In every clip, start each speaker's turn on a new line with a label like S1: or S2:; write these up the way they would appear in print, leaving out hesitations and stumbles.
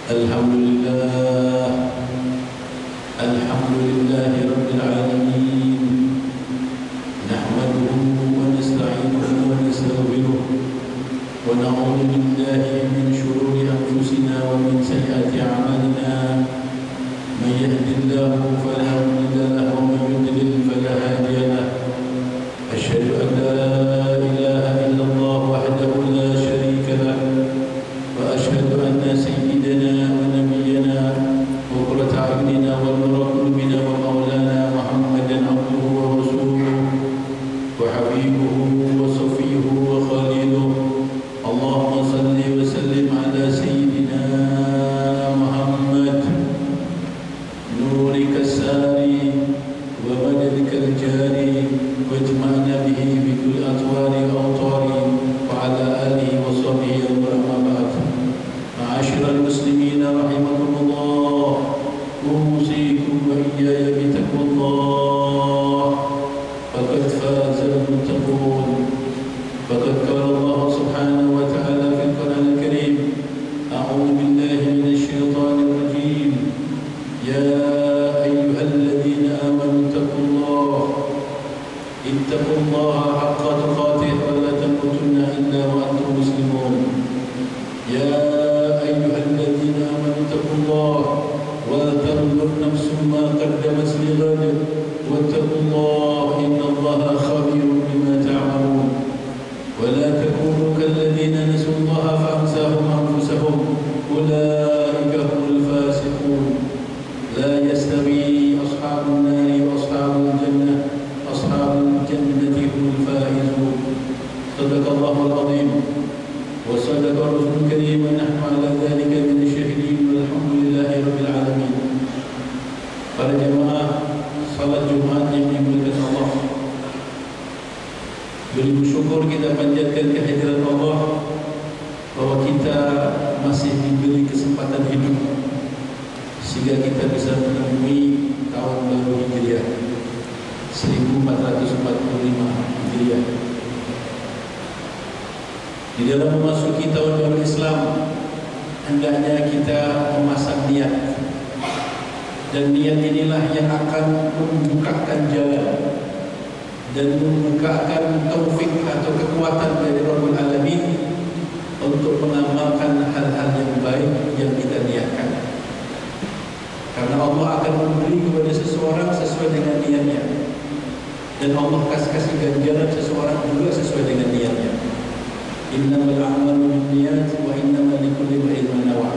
S1: Alhamdulillah, alhamdulillahi rabbil alamin. Nahmaduhu wa nasta'inuhu wa nastaghfiruh wa na'udzu billahi min shururi anfusina wa min sayyiati a'malina. Man yahdihillahu fala mudilla lahu wa man yudlil fala hadiya lahu. Asyhadu an la ilaha illallah wahdahu la syarika lahu wa asyhadu anna sayyidana wa nabiyyana wa qurrata a'yunina wa nura qulubina wa maulana Muhammadan abduhu wa rasuluhu wa habibuhu wa safiyyuhu wa khaliluhu. Allahumma salli wa sallim ala sayyidina Muhammad nurika sari wa madadika al-jari wajma'na bihi bi kulli atwari awtari wa ala alihi wa sahbihi wa amma ba'd. Ma'asyiral muslimin rahimakumullah, usikum wa iyaya bi taqwallah. Faqad fazal muttaqun. Faqad qala Allah subhanahu wa ta'ala fil Qur'anil Karim, a'udzu billahi minasy syaithanir rajim. Ya ayyuhalladzina amanu taqullaha ittaqullaha haqqa tuqatih wa la tamutunna illa wa antum muslimun. Ya ayyuhalladzina amanu taqullaha wa tanzur nafsum ma qaddamat lighad wattaqullaha innallaha khabirun bima ta'malun. Wa la takunu kalladzina nasullaha fa ansahum anfusahum ulaika humul fasiqun. La yastawi ashabun nari wa ashabul jannah ashabul jannati humul faizun. Sadaqallahul azim wa sadaqa rasulul karim wa nahnu ala dzalika minasy syahidin walhamdulillahi rabbil alamin. Para jemaah salat Jumat yang dimuliakan Allah, beri syukur kita panjatkan kehadiran Allah bahwa kita masih diberi kesempatan hidup sehingga kita bisa menemui tahun baru Hijriah 1445 Hijriah. Di dalam memasuki tahun baru Islam, hendaknya kita memasang niat, dan niat inilah yang akan membukakan jalan dan membukakan taufik atau kekuatan dari Rabbul Alamin untuk mengamalkan hal-hal yang baik yang kita niatkan. Karena Allah akan memberi kepada seseorang sesuai dengan niatnya, dan Allah kasih ganjaran seseorang juga sesuai dengan niatnya. Innamal a'malu binniyat wa innamal likulli imrin ma nawa.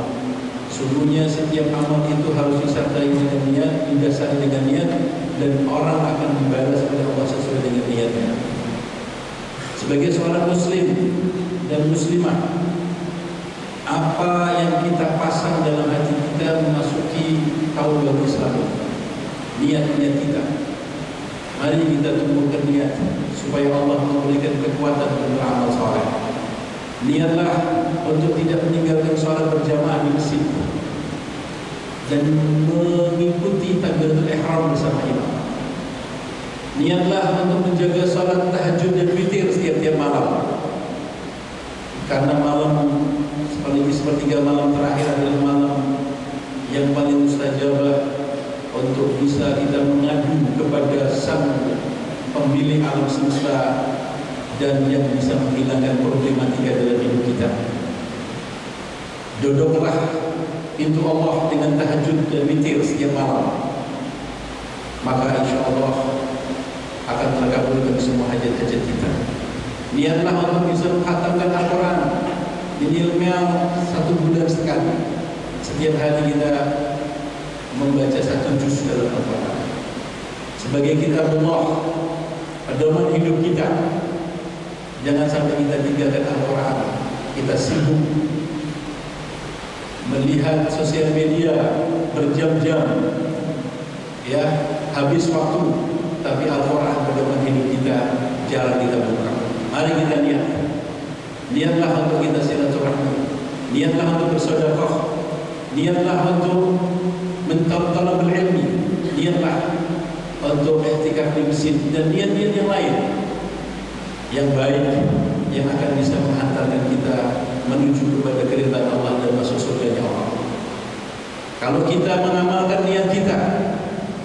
S1: Sungguhnya setiap amal itu harus disertai dengan niat, didasari dengan niat, dan orang akan dibalas oleh Allah sesuai dengan niatnya. Sebagai seorang muslim dan muslimah, apa yang kita pasang dalam hati kita memasuki tahun baru Islam, niat-niat kita. Mari kita tumbuhkan niat supaya Allah memberikan kekuatan untuk beramal saleh. Niatlah untuk tidak meninggalkan salat berjamaah di masjid dan mengikuti takbiratul ihram bersama imam. Niatlah untuk menjaga salat tahajud dan witir setiap malam. Karena malam apalagi sepertiga malam terakhir adalah malam yang paling mustajabah untuk bisa kita mengadu kepada Sang Pemilik alam semesta dan yang bisa menghilangkan problematika dalam hidup kita. Dodonglah pintu Allah dengan tahajud dan witir setiap malam, maka insya Allah akan terkabulkan semua hajat-hajat kita. Niatlah untuk bisa menghatamkan Al-Quran minimal 1 bulan sekali. Setiap hari kita membaca 1 juz dalam Al-Quran sebagai kitabullah, pedoman hidup kita. Jangan sampai kita tinggalkan Al-Quran, kita sibuk melihat sosial media berjam-jam, ya, habis waktu, tapi Al-Quran pedoman hidup kita jarang kita buka. Mari kita niatlah untuk kita silaturahmi, niatlah untuk bersedekah, niatlah untuk mentalabul ilmi, niatlah untuk i'tikaf di masjid, dan niat-niat yang lain yang baik yang akan bisa menghantarkan kita menuju kepada keridhaan Allah dan masuk surganya Allah. Kalau kita mengamalkan niat kita,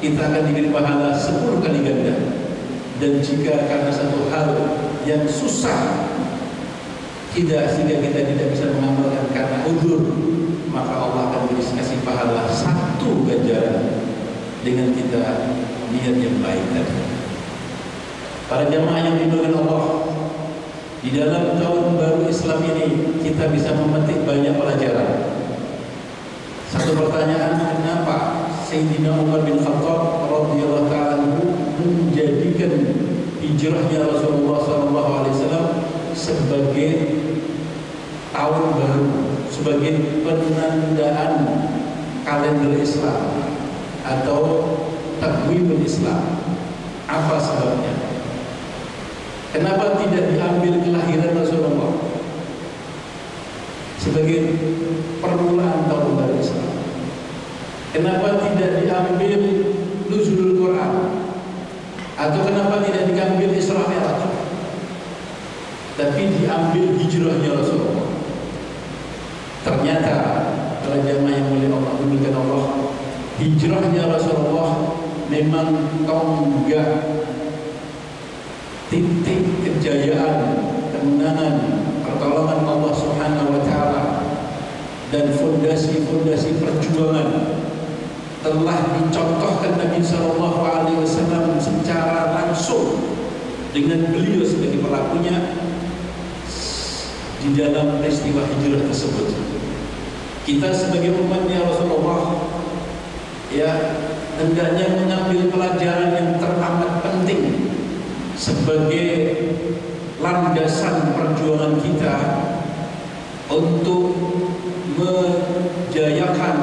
S1: kita akan diberi pahala 10 kali ganda. Dan jika karena satu hal yang susah sehingga kita tidak bisa mengamalkan karena udzur, maka Allah akan kasih pahala 1 ganjaran dengan kita niat yang baik tadi. Para jamaah yang dimuliakan Allah, di dalam tahun baru Islam ini kita bisa memetik banyak pelajaran. Satu pertanyaan, kenapa Sayyidina Umar bin Khattab radhiyallahu ta'ala menjadikan hijrahnya Rasulullah SAW sebagai tahun baru, sebagai penandaan kalender Islam atau takwimul Islam? Apa sebabnya? Kenapa tidak diambil kelahiran Rasulullah sebagai permulaan tahun baru Islam? Kenapa tidak diambil nuzulul Quran? Atau kenapa tidak diambil Isra Mi'raj? Tapi diambil hijrahnya Rasulullah. Ternyata para jamaah yang mulia Allah, dimuliakan Allah, hijrahnya Rasulullah memang tonggak titik kejayaan, kemenangan, pertolongan Allah Subhanahu wa taala dan fondasi-fondasi perjuangan telah dicontohkan Nabi sallallahu alaihi wasallam secara langsung dengan beliau sebagai pelakunya di dalam peristiwa hijrah tersebut. Kita sebagai umatnya Rasulullah hendaknya mengambil pelajaran yang teramat penting sebagai landasan perjuangan kita untuk menjayakan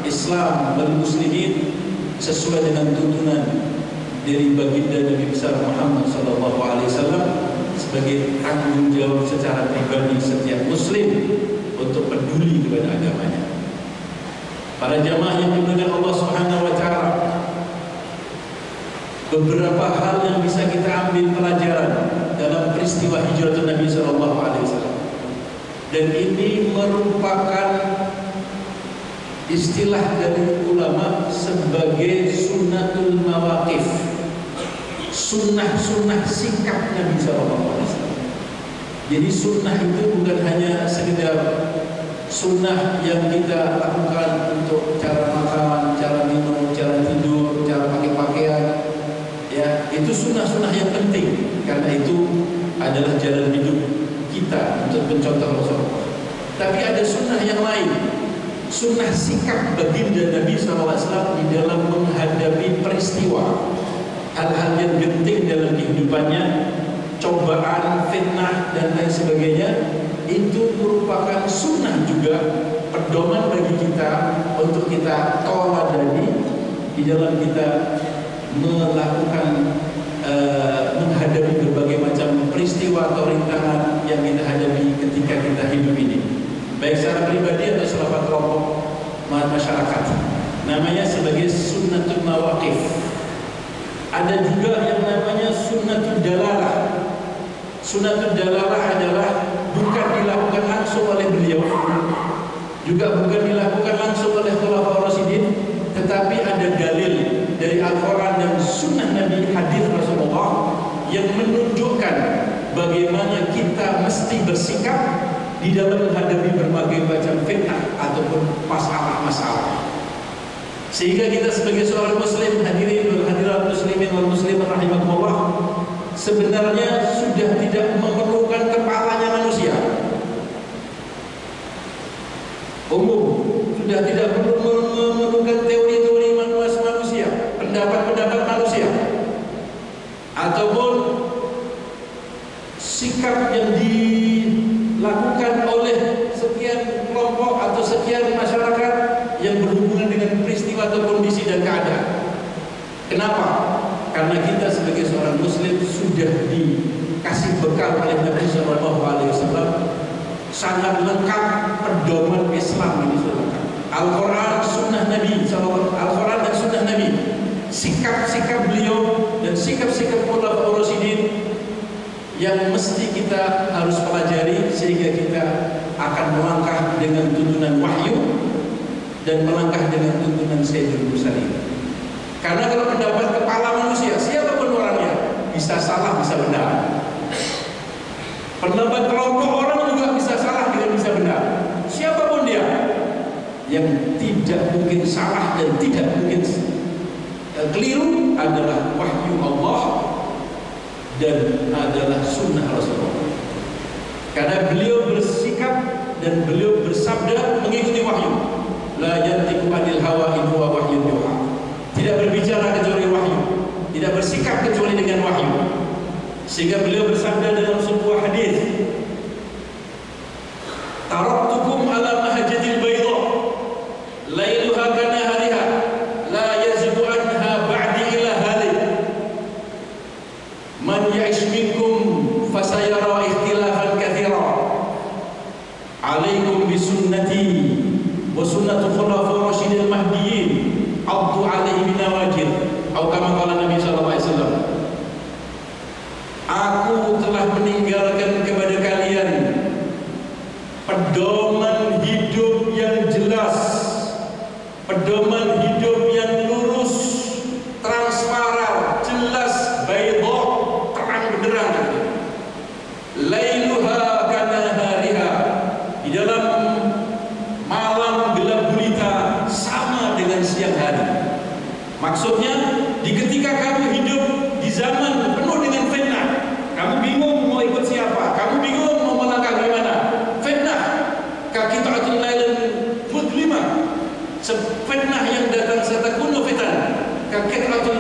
S1: Islam dan muslimin sesuai dengan tuntunan dari baginda Nabi besar Muhammad sallallahu alaihi wasallam sebagai tanggung jawab secara pribadi setiap muslim untuk peduli kepada agamanya. Para jamaah yang dimuliakan Allah Subhanahu wa taala, beberapa hal yang bisa kita ambil pelajaran dalam peristiwa hijrah Nabi sallallahu alaihi wasallam. Dan ini merupakan istilah dari ulama sebagai sunnatul mawaqif, sunnah-sunnah sikap Nabi SAW. Jadi sunnah itu bukan hanya sekedar sunnah yang kita lakukan untuk cara makan, cara minum, cara tidur, cara pakai pakaian. Ya, itu sunnah-sunnah yang penting karena itu adalah jalan hidup kita untuk mencontoh Rasulullah. Tapi ada sunnah yang lain, sunnah sikap baginda Nabi SAW di dalam menghadapi peristiwa, hal-hal yang genting dalam kehidupannya, cobaan, fitnah dan lain sebagainya. Itu merupakan sunnah juga, pedoman bagi kita untuk kita teladani di dalam kita melakukan menghadapi berbagai macam peristiwa atau rintangan yang kita hadapi ketika kita hidup ini, baik secara pribadi atau secara kelompok masyarakat. Namanya sebagai sunnatul mawaqif. Ada juga yang namanya sunnatul dalalah. Sunnatul dalalah adalah bukan dilakukan langsung oleh beliau, juga bukan dilakukan langsung oleh khulafaur rasyidin, tetapi ada dalil dari Al-Quran dan sunnah Nabi, hadis Rasulullah yang menunjukkan bagaimana kita mesti bersikap di dalam menghadapi berbagai macam fitnah ataupun masalah-masalah. Sehingga kita sebagai seorang muslim, hadirin wal hadirat muslimin wal muslimat rahimakumullah, sebenarnya sudah tidak memerlukan kepalanya manusia umum, sudah tidak perlu memerlukan teori-teori manusia, pendapat-pendapat manusia, ataupun sikap yang dilakukan oleh sekian kelompok atau sekian masyarakat yang berhubungan dengan peristiwa atau kondisi dan keadaan. Kenapa? Karena kita sebagai seorang muslim sudah dikasih bekal oleh Nabi sallallahu alaihi wasallam sangat lengkap pedoman Islam ini sudah lengkap. Al-Quran, sunnah Nabi, Al-Quran dan sunnah Nabi, sikap-sikap beliau dan sikap-sikap khulafaur rasyidin yang mesti kita harus pelajari sehingga kita akan melangkah dengan tuntunan wahyu dan melangkah dengan tuntunan Sayyidul Mursalin. Karena kalau pendapat kepala manusia, siapapun orangnya, bisa salah, bisa benar. Pendapat kelompok orang juga bisa salah dengan bisa benar. Siapapun dia, yang tidak mungkin salah dan tidak mungkin keliru adalah wahyu Allah dan adalah sunnah Rasulullah. Karena beliau bersikap dan beliau bersabda mengikuti wahyu. La yantiqu anil hawa in huwa wahyun yuha. Tidak berbicara kecuali wahyu, tidak bersikap kecuali dengan wahyu. Sehingga beliau bersabda dalam sebuah hadis, taraktukum ala mahajjatil bayda lailuha kanahariha la yazbu anha ba'di ila halik man ya'ish minkum fasayara ikhtilafan katsira alaikum bisunnati wa sunnatu khulafaur rasyidil mahdiyyin addu alaihi binawajid atau kama qala Nabi sallallahu alaihi wasallam. Aku telah meninggalkan kepada kalian pedoman hidup yang jelas, pedoman hidup yang lurus, transparan, jelas, bayda, terang benderang. Lailuha kanahariha, di dalam malam gelap gulita sama dengan siang hari. Maksudnya, di ketika kamu hidup di zaman penuh dengan fitnah, kamu bingung mau ikut siapa, kamu bingung mau melangkah di mana. Fitnah, kaqita'atul lailil mudlimah, fitnah yang datang satakunu fitan, kaqita'atul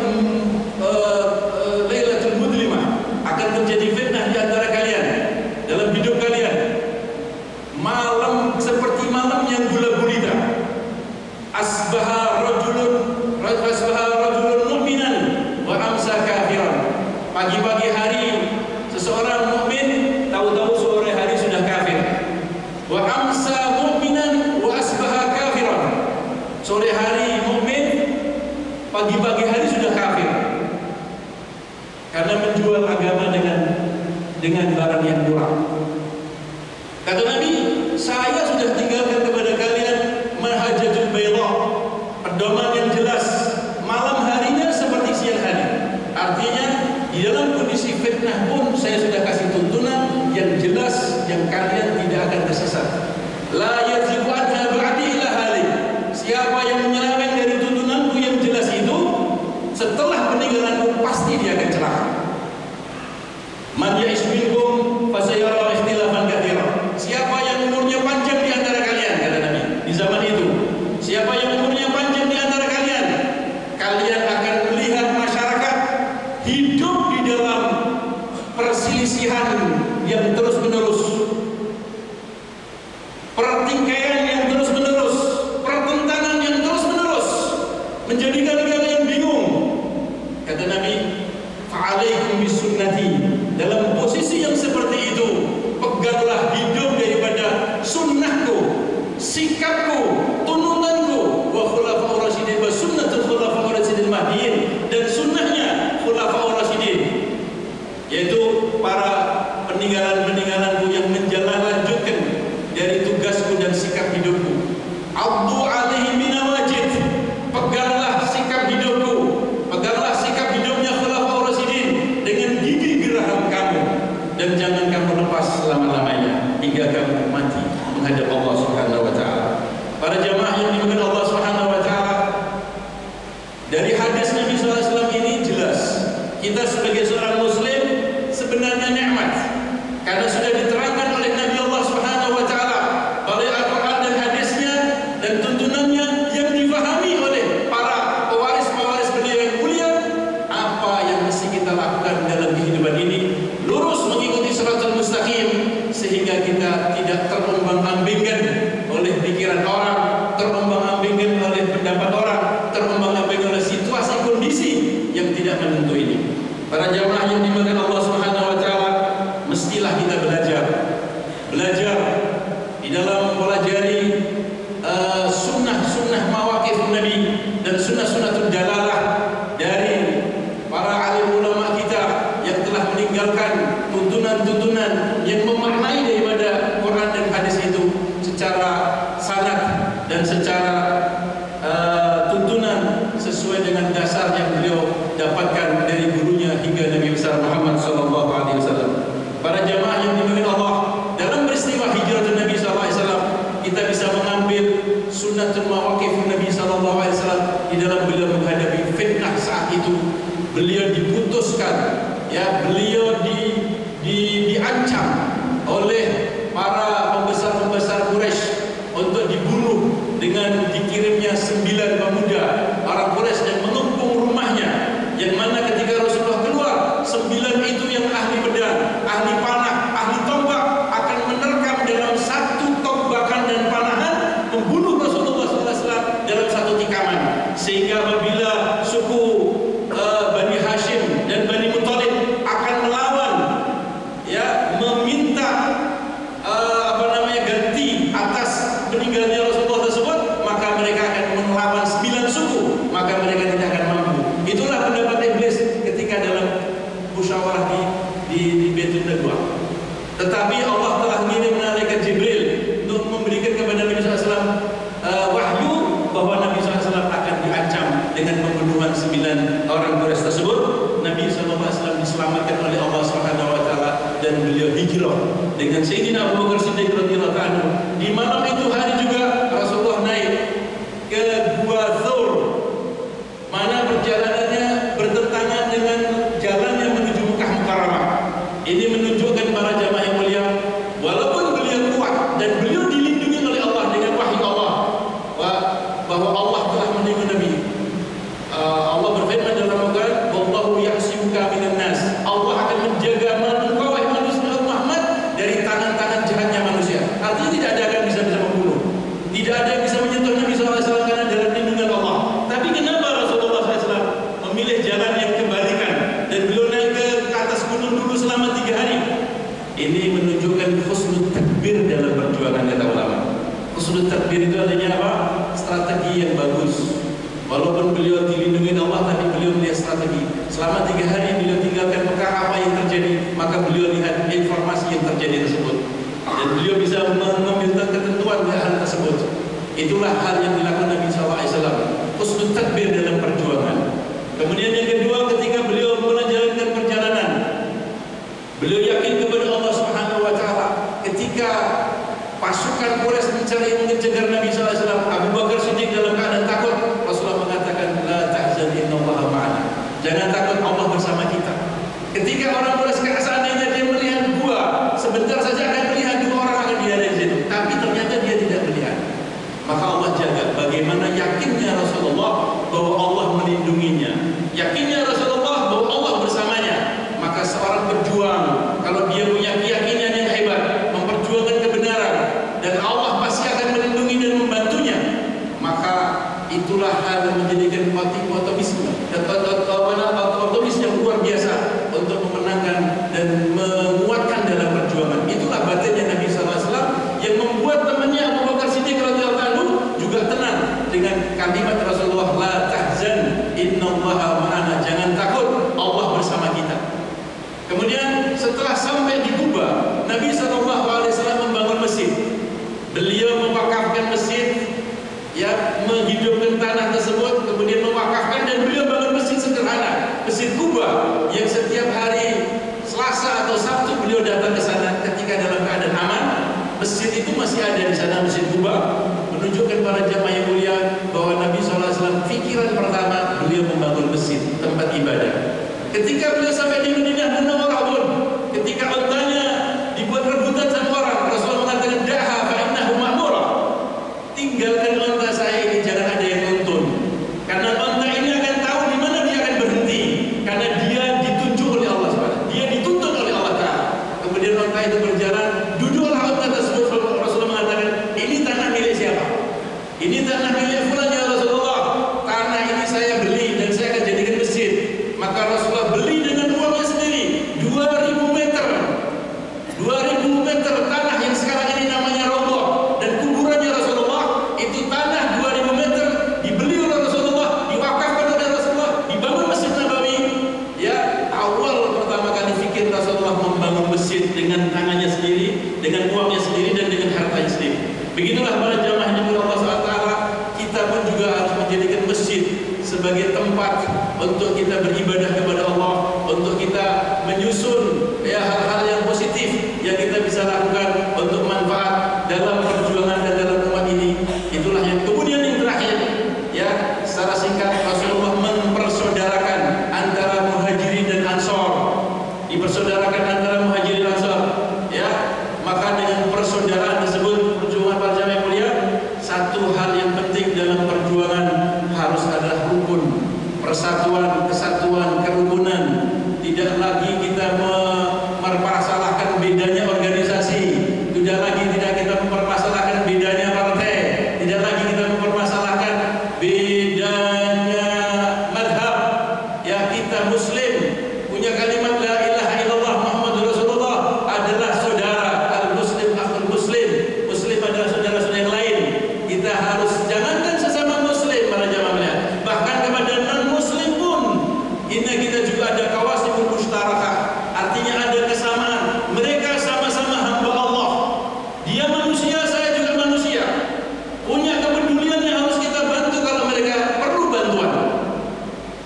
S1: lailatul mudlimah, akan terjadi fitnah di antara kalian dalam hidup kalian. Malam seperti malam yang gula gulita. Asbaha rajulun mu'minan wa amsa kafiran. Pagi-pagi hari seseorang mukmin, tahu-tahu sore hari sudah kafir. Wa amsa mu'minan wa asbaha kafiran. Sore hari mukmin, pagi-pagi hari sudah kafir. Karena menjual agama dengan barang yang murah. Kata Nabi, saya sudah tinggalkan kepada kalian mahajjatul bayda, pedoman yang jelas, malam harinya seperti siang hari. Artinya di dalam kondisi fitnah pun saya sudah kasih tuntunan yang jelas, yang kalian tidak akan tersesat. La yazigu anha ba'di ila halik. Siapa yang menyeleweng dari tuntunanku yang jelas itu, setelah peninggalanku pasti dia akan celaka. Man ya'ish minkum fasayara ikhtilafan katsira. Siapa yang umurnya panjang di antara kalian, kata Nabi, di zaman itu, siapa yang umurnya panjang di antara kalian, kalian akan melihat masyarakat hidup di dalam perselisihan yang terus-menerus, pertikaian yang terus-menerus, pertentangan yang terus-menerus, menjadikan kalian bingung. Kata Nabi, fa'alaikum bisunnati. Dalam posisi yang seperti itu, peganglah hidup daripada sunnahku, sikapku, tuntunanku, wa khulafaur rasyidin, wa sunnatul khulafaur rasyidil mahdiyyin, dan sunnahnya khulafaur rasyidin, yaitu para peninggalan-peninggalanku yang menjalankan dari tugasku dan sikap hidupku. Addu alaihi binawajid, peganglah sikap hidupku, peganglah sikap hidupnya khulafaur rasyidin dengan gigi geraham kamu, dan jangan kamu lepas selama-lamanya hingga kamu mati menghadap Allah Subhanahu wa taala. Para jamaah yang dimuliakan Allah Subhanahu wa taala, dari hadis Nabi sallallahu alaihi wasallam ini jelas kita sebagai seorang muslim sebenarnya nikmat, karena sudah diterangkan oleh Nabi Allah Subhanahu wa taala oleh Al-Qur'an dan hadisnya dan tuntunannya yang difahami oleh para pewaris-pewaris beliau yang mulia. Apa yang mesti kita lakukan dalam kehidupan ini? Lurus mengikuti siratal mustaqim, sehingga kita tidak terombang-ambingkan oleh pikiran orang, terombang-ambingkan oleh pendapat orang, terombang-ambingkan oleh situasi kondisi yang tidak menentu ini. Para jamaah yang dimuliakan Allah Subhanahu wa taala, mestilah kita belajar di dalam mempelajari sunnah-sunnah mawaqif Nabi dan sunnah-sunnatul dalalah dari para alim ulama kita yang telah meninggalkan tuntunan-tuntunan yang memaknai daripada Quran dan hadis itu secara sanad dan secara Husnul tadbir itu artinya apa? Strategi yang bagus. Walaupun beliau dilindungi Allah, tapi beliau melihat strategi. Selama 3 hari beliau tinggalkan Mekah, apa yang terjadi? Maka beliau lihat informasi yang terjadi tersebut, dan beliau bisa mengambil ketentuan dari hal tersebut. Itulah hal yang dilakukan Nabi SAW. Husnul tadbir dalam perjuangan. Kemudian yang kedua, ketika beliau menjalankan perjalanan, beliau yakin kepada Allah Subhanahu Wa Taala. Ketika pasukan Quraisy mencari mengejar Nabi SAW, Abu Bakar Siddiq dalam keadaan takut, Rasulullah mengatakan, la tahzan innallaha ma'ana. Jangan takut, Allah bersama kita. Ketika orang Quraisy seandainya dia melihat gua, sebentar saja akan melihat 2 orang akan dia di situ, tapi ternyata dia tidak melihat. Maka Allah jaga. Bagaimana yakinnya Rasulullah bahwa Allah melindunginya, yakinnya Rasulullah bahwa Allah bersamanya. Maka seorang pejuang, kalau dia punya keyakinan yang hebat, memperjuangkan kebenaran, dan Allah pasti akan melindungi dan membantunya, maka itulah hal yang menjadikan optimisme yang luar biasa untuk memenangkan dan menguatkan dalam perjuangan. Itulah batinnya Nabi SAW yang membuat temannya Abu Bakar Siddiq radhiyallahu anhu juga tenang dengan kalimat Rasulullah, la tahzan innallaha ma'ana. Jangan takut, Allah bersama kita. Kemudian setelah sampai di Kuba, Nabi SAW membangun masjid. Beliau mewakafkan masjid, ya, menghidupkan tanah tersebut, kemudian mewakafkan, dan beliau bangun masjid sederhana, Masjid Kuba, yang setiap hari Selasa atau Sabtu beliau datang ke sana ketika dalam keadaan aman. Masjid itu masih ada di sana, Masjid Kuba, menunjukkan para jamaah yang mulia bahwa Nabi SAW pikiran pertama beliau membangun masjid, tempat ibadah. Ketika beliau sampai di Madinah Munawwarah pun, ketika ontanya dibuat rebutan sama orang, Rasulullah mengatakan, da'ha fa innahu ma'murah. Tinggalkan onta saya ini, jangan ada yang nuntun. Karena onta ini akan tahu di mana dia akan berhenti, karena dia ditunjuk oleh Allah SWT. Dia dituntun oleh Allah Ta'ala. Kemudian onta itu berjalan, duduklah onta tersebut. Rasulullah mengatakan, ini tanah milik siapa? Ini tanah milik fulan ya Rasulullah. Tanah ini saya beli dan saya akan jadikan masjid. Maka Rasulullah beli dengan uangnya sendiri 2000 meter 2000 meter tanah yang sekarang ini namanya Raudhah, dan kuburannya Rasulullah. Itu tanah 2000 meter dibeli oleh Rasulullah, diwakafkan oleh Rasulullah, dibangun Masjid Nabawi. Ya, awal pertama kali fikir Rasulullah membangun masjid dengan tangannya sendiri, dengan uangnya sendiri, dan dengan hartanya sendiri. Begitulah para jamaah yang Allah SWT, kita pun juga harus menjadikan masjid sebagai tempat untuk kita beribadah kepada Allah, untuk kita menyusun, ya, hal-hal yang positif yang kita bisa lakukan untuk manfaat dalam perjuangan dan dalam umat ini. Itulah yang kemudian yang terakhir, ya, secara singkat Rasulullah mempersaudarakan antara Muhajirin dan Ansor, dipersaudarakan antara Muhajirin dan Ansor, ya. Maka dengan persaudaraan tersebut, perjuangan para jamaah mulia, satu hal yang penting dalam perjuangan harus ada rukun, persatuan, kesatuan, kerukunan. Tidak lagi kita mempermasalahkan bedanya organisasi, tidak lagi kita mempermasalahkan bedanya partai, tidak lagi kita mempermasalahkan bedanya madhab. Ya, kita Muslim punya kalimat la ilaha illallah Muhammadur Rasulullah adalah saudara. Al-Muslim akhul Muslim, Muslim adalah saudara-saudara yang lain. Kita harus jangankan sesama Muslim para jamaah, bahkan kepada non-Muslim pun ini kita juga ada kawasimul mustarakah, artinya ada kesamaan. Mereka sama-sama hamba Allah, dia manusia, saya juga manusia, punya kepedulian yang harus kita bantu kalau mereka perlu bantuan.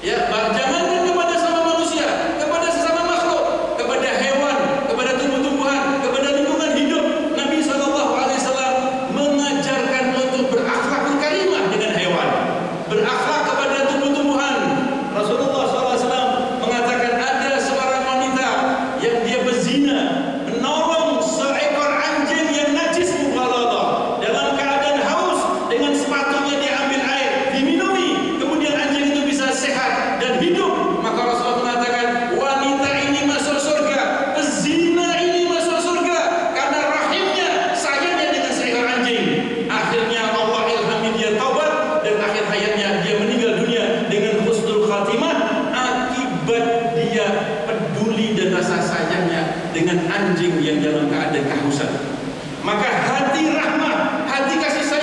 S1: Ya, jangankan kepada sama manusia, kepada sesama makhluk, kepada hewan, kepada tumbuh-tumbuhan, kepada lingkungan hidup. Nabi SAW mengajarkan untuk berakhlakul karimah dengan hewan, berakhlak kepada tumbuh-tumbuhan. Rasulullah SAW mengatakan ada seorang wanita yang dia berzina, menolong seekor anjing yang najis mughaladah, dalam keadaan haus, dengan sepatunya dia ambil air, diminumi, kemudian anjing itu bisa sehat dan hidup. Maka Rasulullah mengatakan, wanita ini masuk surga, pezina ini masuk surga, karena rahimnya, sayangnya dengan seekor anjing. Akhirnya Allah ilhami dia taubat, dan akhir hayatnya dia meninggal dunia dengan husnul khatimah, akibat dia peduli dan rasa sayangnya dengan anjing yang dalam keadaan kehausan. Maka hati rahmah, hati kasih sayang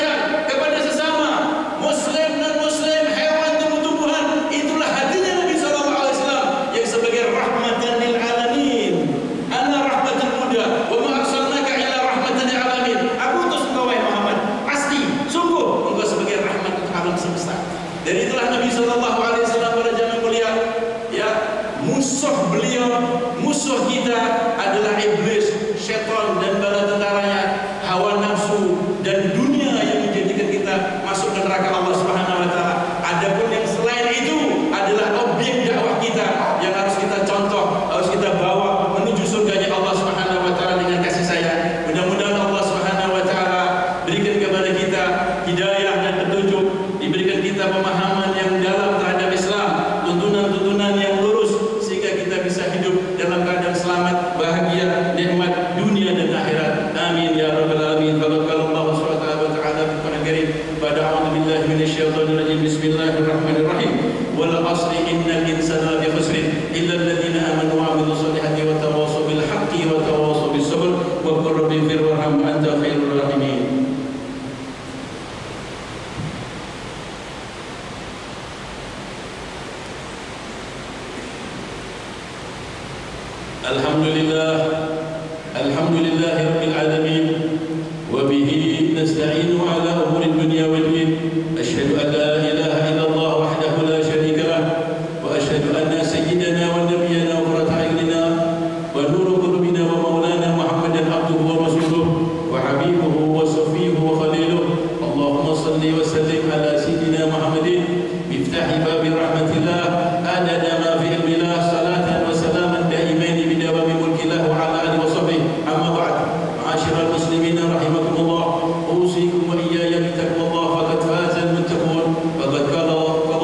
S1: العالمين. فقد قال الله سبحانه وتعالى في القرآن الكريم بعد أعوذ بالله من الشيطان الرجيم بسم الله الرحمن الرحيم والعصر إن الإنسان لفي خسر إلا الذين آمنوا وعملوا الصالحات وتواصوا بالحق وتواصوا بالصبر وقل رب اغفر وارحم أنت خير الراحمين. الحمد لله رب العالمين وبه نستعين على أمور الدنيا والدين. أشهد أن لا إله إلا الله وحده لا شريك له وأشهد أن سيدنا ونبينا وقرة أعيننا ونور قلوبنا ومولانا محمدا عبده ورسوله وحبيبه وصفيه وخليله. اللهم صل وسلم على سيدنا محمد مفتاح باب رحمة الله عدد ما في علم الله صلاة وسلاما دائمين بدوام ملك الله وعلى آله وصحبه. أما بعد معاشر المسلمين رحمكم الله أوصيكم وإياي بتقوى الله فقد فاز المتقون. فقد قال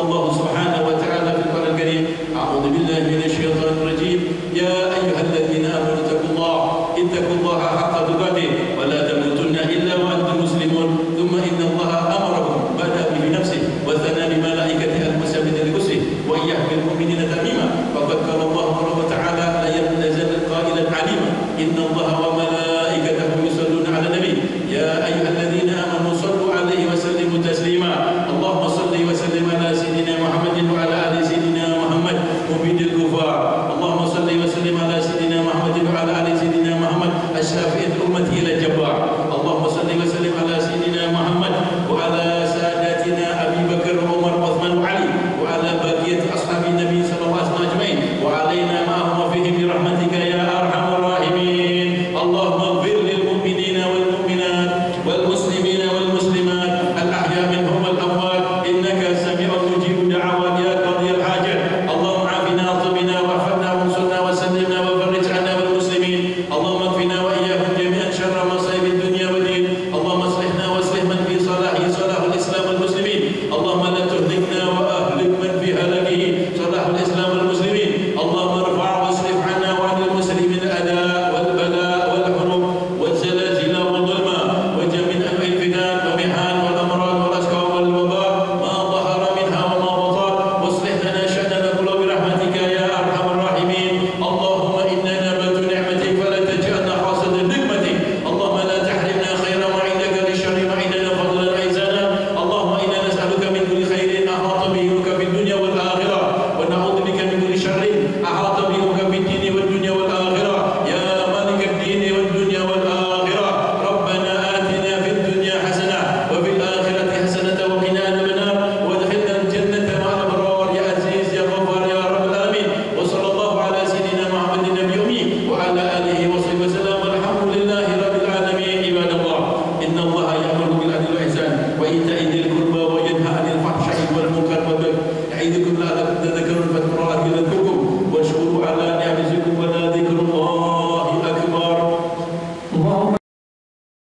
S1: الله سبحانه وتعالى في القرآن الكريم أعوذ بالله من الشيطان الرجيم يا أيها الذين آمنوا اتقوا الله حق تقاته ولا تموتن إلا وأنتم مسلمون. ثم إن الله أمركم بدأ بنفسه وثنى بملائكته المسبحة لقدسه وإياه بالمؤمنين تميما. فقد قال الله تعالى لا يزال قائلا عليما إن الله وملائكته يصلون على النبي يا أيها الذين